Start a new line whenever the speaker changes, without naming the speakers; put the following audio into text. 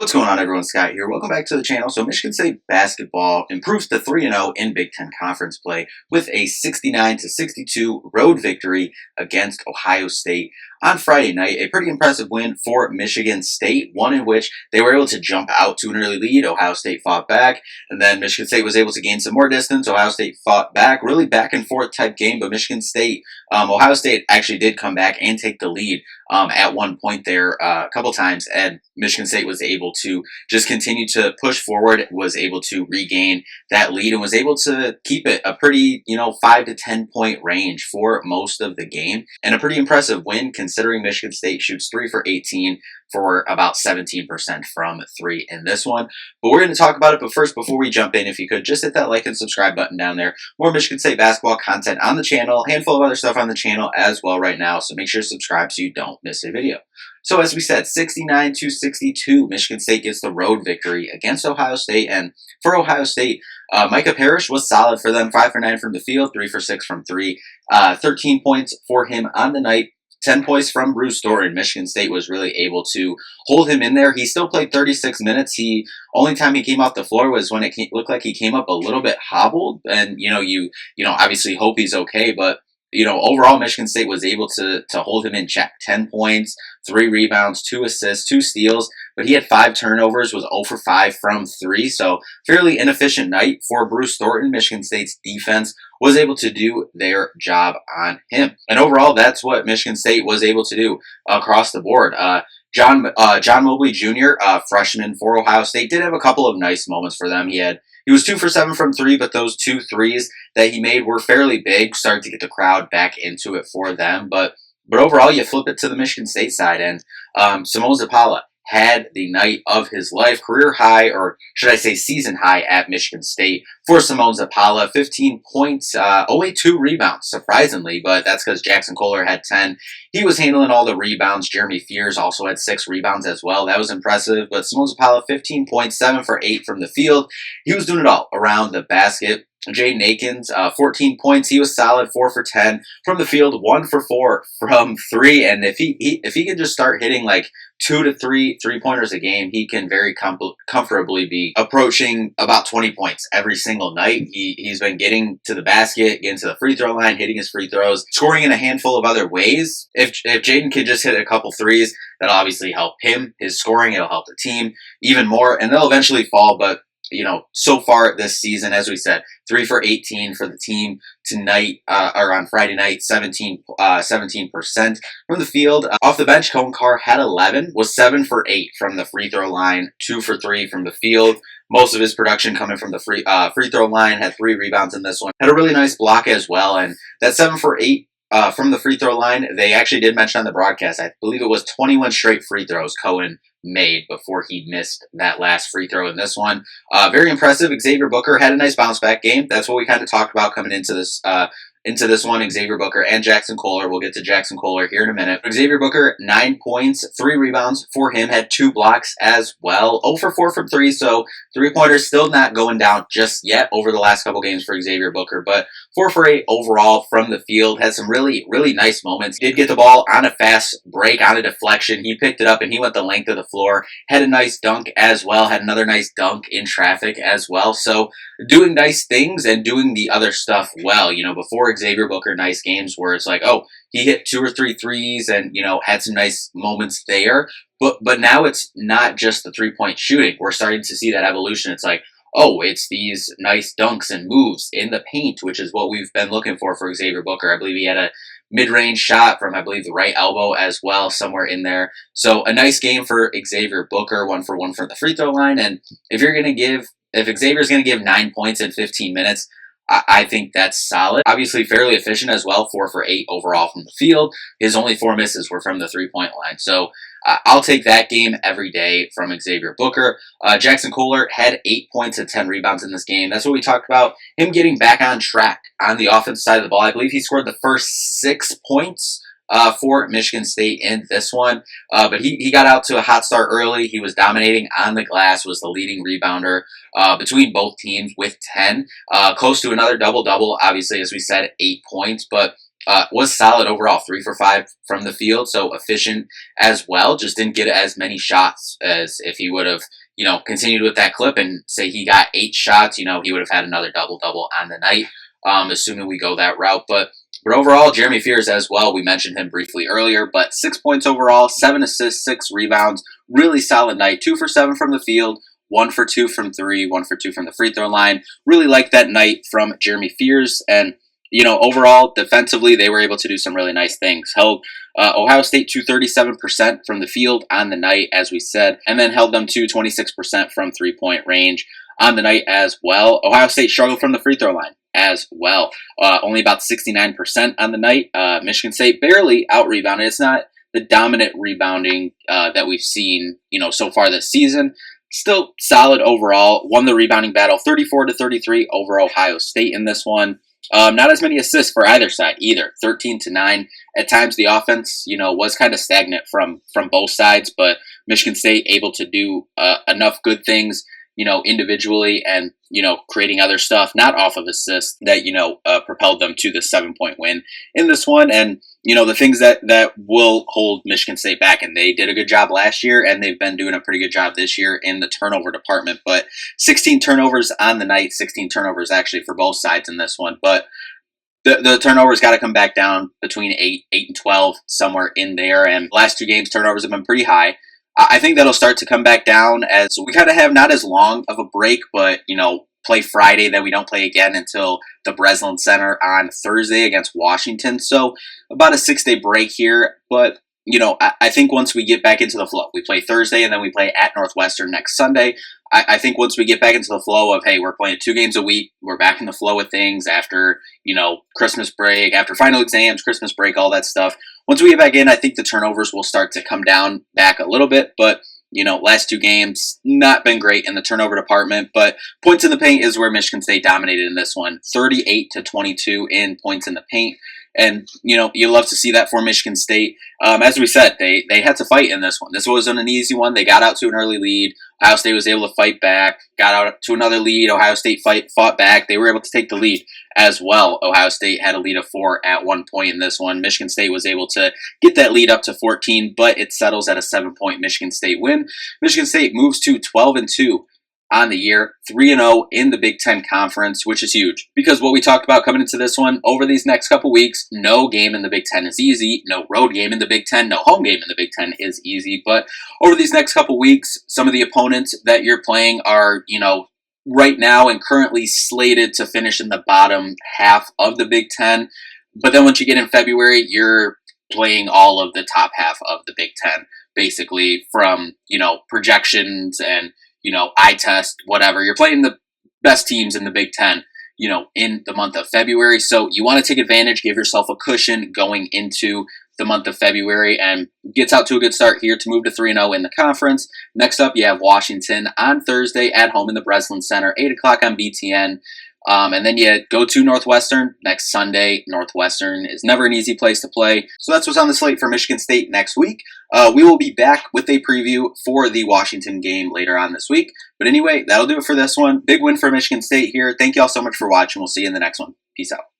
What's going on, everyone? Scott here. Welcome back to the channel. So Michigan State basketball improves to 3-0 in Big Ten Conference play with a 69-62 road victory against Ohio State on Friday night. A pretty impressive win for Michigan State, one in which they were able to jump out to an early lead. Ohio State fought back, and then Michigan State was able to gain some more distance. Ohio State fought back, really back and forth type game, but Ohio State actually did come back and take the lead at one point there a couple times, and Michigan State was able to just continue to push forward, was able to regain that lead, and was able to keep it a pretty, 5 to 10 point range for most of the game, and a pretty impressive win considering Michigan State shoots 3 for 18 for about 17% from 3 in this one. But we're going to talk about it. But first, before we jump in, if you could just hit that like and subscribe button down there. More Michigan State basketball content on the channel, handful of other stuff on the channel as well right now. So make sure to subscribe so you don't miss a video. So as we said, 69-62, Michigan State gets the road victory against Ohio State. And for Ohio State, Micah Parrish was solid for them, 5 for 9 from the field, 3 for 6 from 3, 13 points for him on the night. 10 points from Bruce Thornton. Michigan State was really able to hold him in there. He still played 36 minutes. Only time he came off the floor was when it looked like he came up a little bit hobbled. And, you obviously hope he's okay. But, overall, Michigan State was able to hold him in check. 10 points, 3 rebounds, 2 assists, 2 steals. But he had 5 turnovers, was 0 for 5 from 3. So fairly inefficient night for Bruce Thornton. Michigan State's defense was able to do their job on him. And overall, that's what Michigan State was able to do across the board. John Mobley Jr., freshman for Ohio State, did have a couple of nice moments for them. He was 2 for 7 from 3, but those 2 threes that he made were fairly big, started to get the crowd back into it for them. But overall, you flip it to the Michigan State side, and Simone Zapala had the night of his life, career high, or should I say season high at Michigan State for Simone Zapala. 15 points, only 2 rebounds, surprisingly, but that's because Jackson Kohler had 10. He was handling all the rebounds. Jeremy Fears also had 6 rebounds as well. That was impressive, but Simone Zapala, 15 points, 7 for 8 from the field. He was doing it all around the basket. Jaden Akins, 14 points. He was solid, 4 for 10 from the field, 1 for 4 from 3. And if he can just start hitting like 2 to 3 3-pointers a game, he can very comfortably be approaching about 20 points every single night. He's been getting to the basket, getting to the free throw line, hitting his free throws, scoring in a handful of other ways. If Jaden can just hit a couple threes, that'll obviously help him, his scoring. It'll help the team even more, and they'll eventually fall. But so far this season, as we said, 3 for 18 for the team tonight, or on Friday night, 17% from the field. Off the bench, Cone Carr had 11, was 7 for 8 from the free throw line, 2 for 3 from the field. Most of his production coming from the free throw line, had 3 rebounds in this one. Had a really nice block as well, and that 7 for 8 from the free throw line, they actually did mention on the broadcast, I believe it was 21 straight free throws Cohen made before he missed that last free throw in this one. Very impressive. Xavier Booker had a nice bounce back game. That's what we kind of talked about coming into this one. Xavier Booker and Jackson Kohler. We'll get to Jackson Kohler here in a minute. Xavier Booker, 9 points, 3 rebounds for him, had 2 blocks as well. 0 for 4 from 3, so 3-pointers still not going down just yet over the last couple games for Xavier Booker, but 4 for 8 overall from the field. Had some really, really nice moments. Did get the ball on a fast break, on a deflection. He picked it up and he went the length of the floor. Had a nice dunk as well. Had another nice dunk in traffic as well. So doing nice things and doing the other stuff well. Before Xavier Booker, nice games where it's like, oh, he hit 2 or 3 threes and, had some nice moments there. But now it's not just the 3-point shooting. We're starting to see that evolution. It's like, oh, it's these nice dunks and moves in the paint, which is what we've been looking for Xavier Booker. I believe he had a mid-range shot from, I believe, the right elbow as well, somewhere in there. So a nice game for Xavier Booker, 1 for 1 from the free throw line. And if Xavier's going to give 9 points in 15 minutes, I think that's solid. Obviously, fairly efficient as well, 4 for 8 overall from the field. His only 4 misses were from the 3-point line. So I'll take that game every day from Xavier Booker. Jackson Kohler had 8 points and 10 rebounds in this game. That's what we talked about, him getting back on track on the offensive side of the ball. I believe he scored the first 6 points for Michigan State in this one. But he got out to a hot start early. He was dominating on the glass, was the leading rebounder between both teams with 10. Close to another double-double, obviously, as we said, 8 points. But Was solid overall, 3 for 5 from the field, so efficient as well. Just didn't get as many shots as if he would have, continued with that clip and say he got 8 shots. He would have had another double double on the night, assuming we go that route. But overall, Jeremy Fears as well. We mentioned him briefly earlier, but 6 points overall, 7 assists, 6 rebounds. Really solid night. 2 for 7 from the field. 1 for 2 from three, 1 for 2 from the free throw line. Really liked that night from Jeremy Fears. And overall, defensively, they were able to do some really nice things. Held Ohio State to 37% from the field on the night, as we said, and then held them to 26% from three-point range on the night as well. Ohio State struggled from the free throw line as well. Only about 69% on the night. Michigan State barely out-rebounded. It's not the dominant rebounding that we've seen, so far this season. Still solid overall. Won the rebounding battle 34-33 over Ohio State in this one. Not as many assists for either side either. 13-9. At times the offense, was kind of stagnant from both sides, but Michigan State able to do enough good things, individually and, creating other stuff, not off of assists that, propelled them to the 7-point win in this one. And, the things that will hold Michigan State back, and they did a good job last year, and they've been doing a pretty good job this year in the turnover department. But 16 turnovers on the night, 16 turnovers actually for both sides in this one. But the turnovers got to come back down between 8 and 12, somewhere in there. And last 2 games, turnovers have been pretty high. I think that'll start to come back down as we kind of have not as long of a break, but, play Friday, then we don't play again until the Breslin Center on Thursday against Washington. So about a 6-day break here. But, I think once we get back into the flow, we play Thursday and then we play at Northwestern next Sunday. I think once we get back into the flow of, hey, we're playing 2 games a week, we're back in the flow of things after, Christmas break, after final exams, Christmas break, all that stuff. Once we get back in, I think the turnovers will start to come down back a little bit. But, last 2 games, not been great in the turnover department. But points in the paint is where Michigan State dominated in this one. 38-22 in points in the paint. And, you love to see that for Michigan State. As we said, they had to fight in this one. This wasn't an easy one. They got out to an early lead. Ohio State was able to fight back, got out to another lead. Ohio State fought back. They were able to take the lead as well. Ohio State had a lead of 4 at one point in this one. Michigan State was able to get that lead up to 14, but it settles at a 7-point Michigan State win. Michigan State moves to 12-2 on the year, 3-0 in the Big Ten Conference, which is huge. Because what we talked about coming into this one, over these next couple weeks, no game in the Big Ten is easy. No road game in the Big Ten, no home game in the Big Ten is easy. But over these next couple weeks, some of the opponents that you're playing are, right now and currently slated to finish in the bottom half of the Big Ten. But then once you get in February, you're playing all of the top half of the Big Ten, basically from, projections and eye test, whatever. You're playing the best teams in the Big Ten, in the month of February. So you want to take advantage, give yourself a cushion going into the month of February, and gets out to a good start here to move to 3-0 in the conference. Next up, you have Washington on Thursday at home in the Breslin Center, 8 o'clock on BTN. And then you go to Northwestern next Sunday. Northwestern is never an easy place to play. So that's what's on the slate for Michigan State next week. We will be back with a preview for the Washington game later on this week. But anyway, that'll do it for this one. Big win for Michigan State here. Thank you all so much for watching. We'll see you in the next one. Peace out.